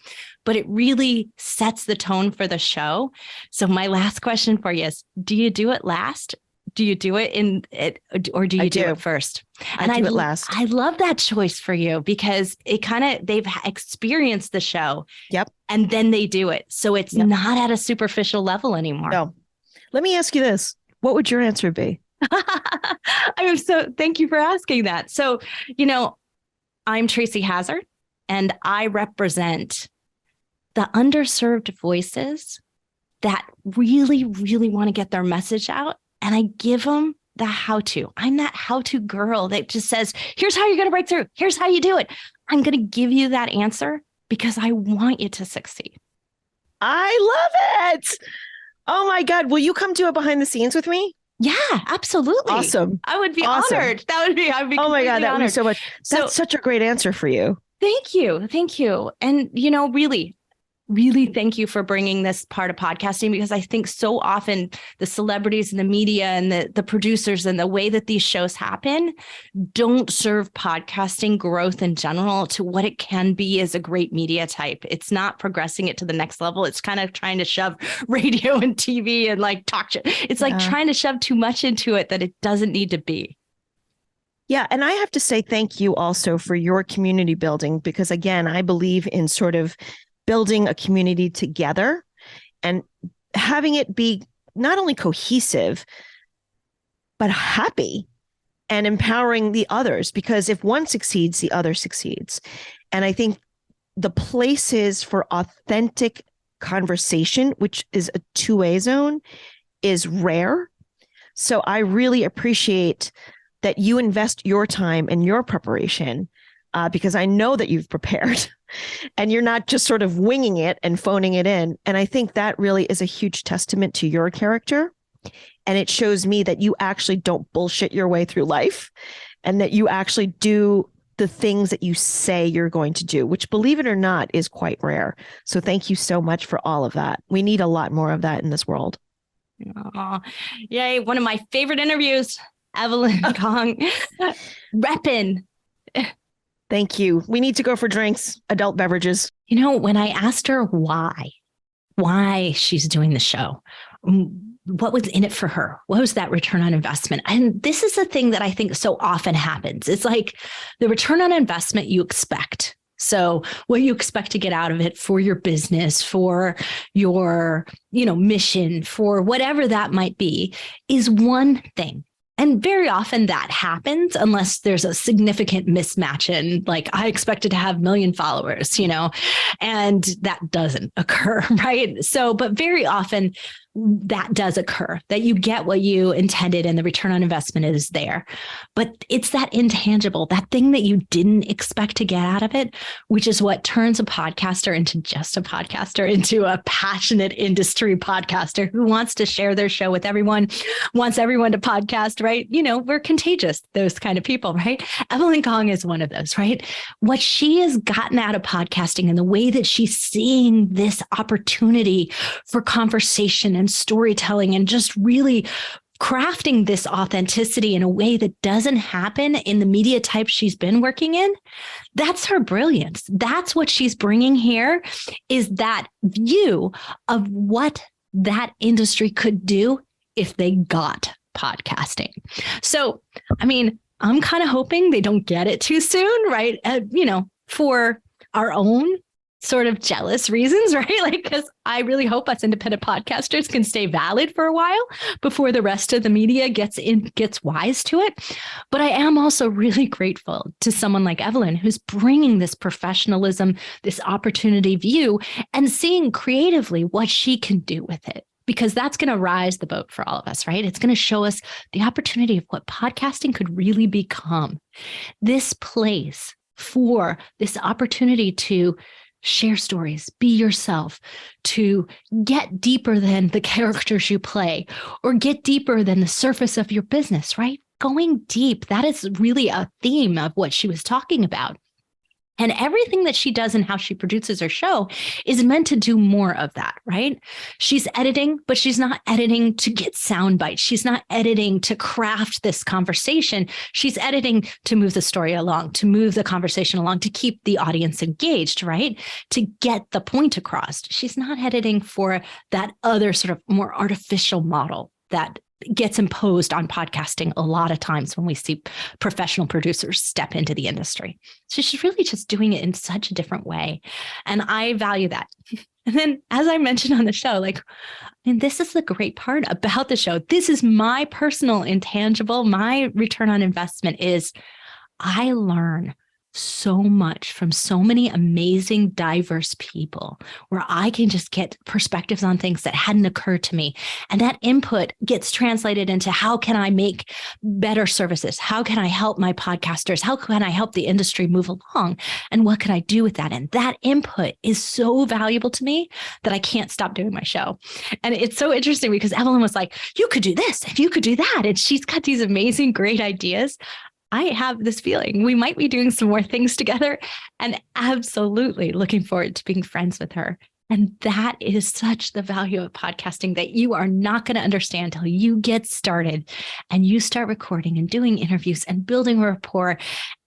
but it really sets the tone for the show. So my last question for you is, do you do it last? Do you do it in it, or do you do it first? And I do it last. I love that choice for you because it they've experienced the show. Yep. And then they do it. So it's not at a superficial level anymore. No. Let me ask you this. What would your answer be? Thank you for asking that. So, I'm Tracy Hazard, and I represent the underserved voices that really, really want to get their message out. And I give them the how-to. I'm that how-to girl that just says, here's how you're going to break through. Here's how you do it. I'm going to give you that answer because I want you to succeed. I love it. Oh my God. Will you come do a behind the scenes with me? Yeah, absolutely. Awesome. I would be honored. I'd be oh my God, that would be honored. so much. That's such a great answer for you. Thank you. Thank you. And, really thank you for bringing this part of podcasting, because I think so often the celebrities and the media and the producers and the way that these shows happen don't serve podcasting growth in general to what it can be as a great media type. It's not progressing it to the next level. It's kind of trying to shove radio and TV and like talk shit. It's like trying to shove too much into it that it doesn't need to be. Yeah. And I have to say thank you also for your community building, because again, I believe in sort of building a community together and having it be not only cohesive, but happy and empowering the others, because if one succeeds, the other succeeds. And I think the places for authentic conversation, which is a two-way zone, is rare. So I really appreciate that you invest your time and your preparation, because I know that you've prepared and you're not just sort of winging it and phoning it in. And I think that really is a huge testament to your character. And it shows me that you actually don't bullshit your way through life and that you actually do the things that you say you're going to do, which, believe it or not, is quite rare. So thank you so much for all of that. We need a lot more of that in this world. Oh, yay. One of my favorite interviews, Evelien Kong, Reppin. Thank you. We need to go for drinks, adult beverages. When I asked her why she's doing the show, what was in it for her? What was that return on investment? And this is the thing that I think so often happens. It's like the return on investment you expect. So what you expect to get out of it for your business, for your, mission, for whatever that might be, is one thing. And very often that happens unless there's a significant mismatch in, like, I expected to have 1 million followers, and that doesn't occur, right? So, but very often that does occur, that you get what you intended and the return on investment is there. But it's that intangible, that thing that you didn't expect to get out of it, which is what turns a podcaster into just a podcaster, into a passionate industry podcaster who wants to share their show with everyone, wants everyone to podcast, right? We're contagious, those kind of people, right? Evelien Kong is one of those, right? What she has gotten out of podcasting and the way that she's seeing this opportunity for conversation and storytelling and just really crafting this authenticity in a way that doesn't happen in the media type she's been working in. That's her brilliance. That's what she's bringing here, is that view of what that industry could do if they got podcasting. So, I'm kind of hoping they don't get it too soon, right? For our own sort of jealous reasons, right? Like, because I really hope us independent podcasters can stay valid for a while before the rest of the media gets wise to it. But I am also really grateful to someone like Evelien, who's bringing this professionalism, this opportunity view, and seeing creatively what she can do with it. Because that's going to rise the boat for all of us, right? It's going to show us the opportunity of what podcasting could really become. This place for this opportunity to share stories, be yourself, to get deeper than the characters you play, or get deeper than the surface of your business, right? Going deep, that is really a theme of what she was talking about. And everything that she does and how she produces her show is meant to do more of that, right? She's editing, but she's not editing to get sound bites. She's not editing to craft this conversation. She's editing to move the story along, to move the conversation along, to keep the audience engaged, right? To get the point across. She's not editing for that other sort of more artificial model that gets imposed on podcasting a lot of times when we see professional producers step into the industry. So she's really just doing it in such a different way. And I value that. And then, as I mentioned on the show, this is the great part about the show. This is my personal intangible. My return on investment is I learn so much from so many amazing, diverse people where I can just get perspectives on things that hadn't occurred to me. And that input gets translated into how can I make better services? How can I help my podcasters? How can I help the industry move along? And what can I do with that? And that input is so valuable to me that I can't stop doing my show. And it's so interesting because Evelien was like, you could do this if you could do that. And she's got these amazing, great ideas. I have this feeling we might be doing some more things together, and absolutely looking forward to being friends with her. And that is such the value of podcasting that you are not going to understand until you get started and you start recording and doing interviews and building rapport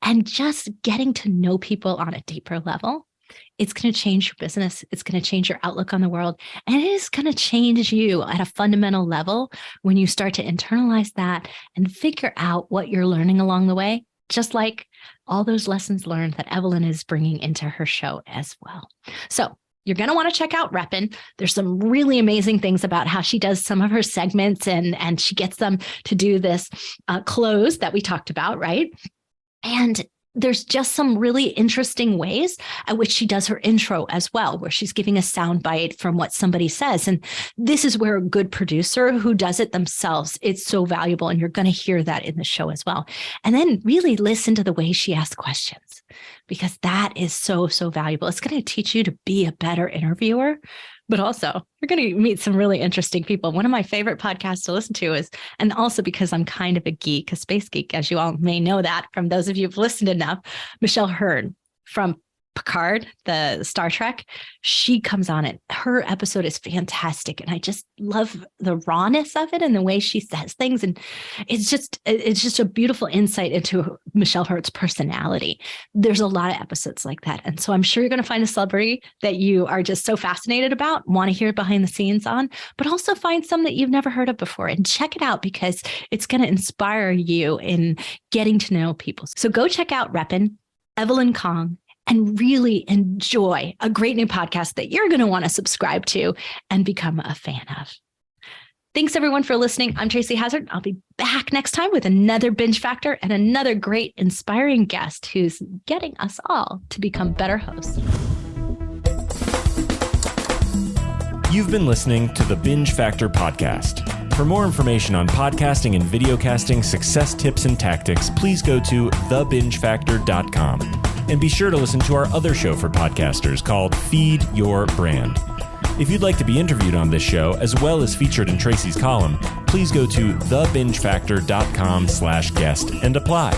and just getting to know people on a deeper level. It's going to change your business. It's going to change your outlook on the world. And it is going to change you at a fundamental level when you start to internalize that and figure out what you're learning along the way, just like all those lessons learned that Evelien is bringing into her show as well. So you're going to want to check out Reppin. There's some really amazing things about how she does some of her segments and she gets them to do this close that we talked about, right? And there's just some really interesting ways at which she does her intro as well, where she's giving a soundbite from what somebody says. And this is where a good producer who does it themselves, it's so valuable. And you're going to hear that in the show as well. And then really listen to the way she asks questions, because that is so, so valuable. It's going to teach you to be a better interviewer. But also, you're going to meet some really interesting people. One of my favorite podcasts to listen to is, and also because I'm kind of a geek, a space geek, as you all may know that from those of you who've listened enough, Michelle Hurd from Picard, the Star Trek, she comes on it. Her episode is fantastic. And I just love the rawness of it and the way she says things. And it's just a beautiful insight into Michelle Hurd's personality. There's a lot of episodes like that. And so I'm sure you're going to find a celebrity that you are just so fascinated about, want to hear behind the scenes on, but also find some that you've never heard of before and check it out because it's going to inspire you in getting to know people. So go check out Reppin, Evelien Kong, and really enjoy a great new podcast that you're going to want to subscribe to and become a fan of. Thanks, everyone, for listening. I'm Tracy Hazard. I'll be back next time with another Binge Factor and another great, inspiring guest who's getting us all to become better hosts. You've been listening to the Binge Factor podcast. For more information on podcasting and videocasting success tips and tactics, please go to thebingefactor.com. And be sure to listen to our other show for podcasters called Feed Your Brand. If you'd like to be interviewed on this show, as well as featured in Tracy's column, please go to thebingefactor.com/guest and apply.